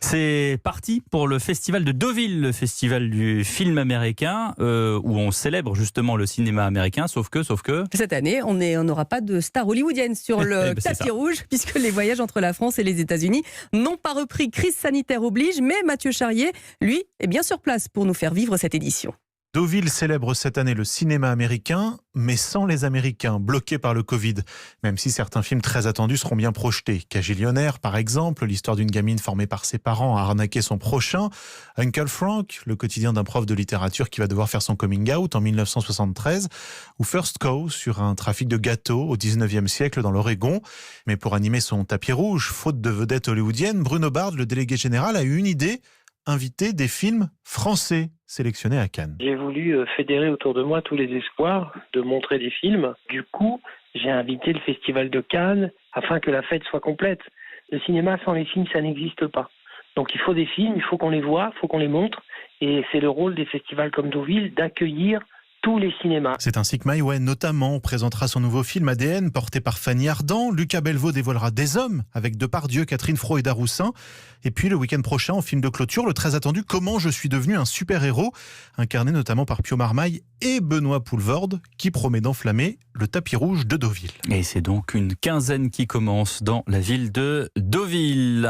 C'est parti pour le festival de Deauville, le festival du film américain, où on célèbre justement le cinéma américain, sauf que... Cette année, on n'aura pas de star hollywoodienne sur le tapis rouge, puisque les voyages entre la France et les États-Unis n'ont pas repris. Crise sanitaire oblige, mais Mathieu Charrier, lui, est bien sur place pour nous faire vivre cette édition. Deauville célèbre cette année le cinéma américain, mais sans les Américains, bloqués par le Covid. Même si certains films très attendus seront bien projetés. Cagillionnaire, par exemple, l'histoire d'une gamine formée par ses parents à arnaquer son prochain. Uncle Frank, le quotidien d'un prof de littérature qui va devoir faire son coming out en 1973. Ou First Cow, sur un trafic de gâteaux au 19e siècle dans l'Oregon. Mais pour animer son tapis rouge, faute de vedette hollywoodienne, Bruno Bard, le délégué général, a eu une idée: inviter des films français sélectionnés à Cannes. J'ai voulu fédérer autour de moi tous les espoirs de montrer des films. Du coup, j'ai invité le Festival de Cannes afin que la fête soit complète. Le cinéma sans les films, ça n'existe pas. Donc il faut des films, il faut qu'on les voit, il faut qu'on les montre. Et c'est le rôle des festivals comme Deauville d'accueillir tous les cinémas. C'est ainsi que Maïwen, notamment, présentera son nouveau film ADN, porté par Fanny Ardant. Lucas Belvaux dévoilera Des Hommes, avec Depardieu, Catherine Fro et Daroussin. Et puis, le week-end prochain, en film de clôture, le très attendu Comment je suis devenu un super-héros, incarné notamment par Pio Marmaille et Benoît Poulvorde, qui promet d'enflammer le tapis rouge de Deauville. Et c'est donc une quinzaine qui commence dans la ville de Deauville.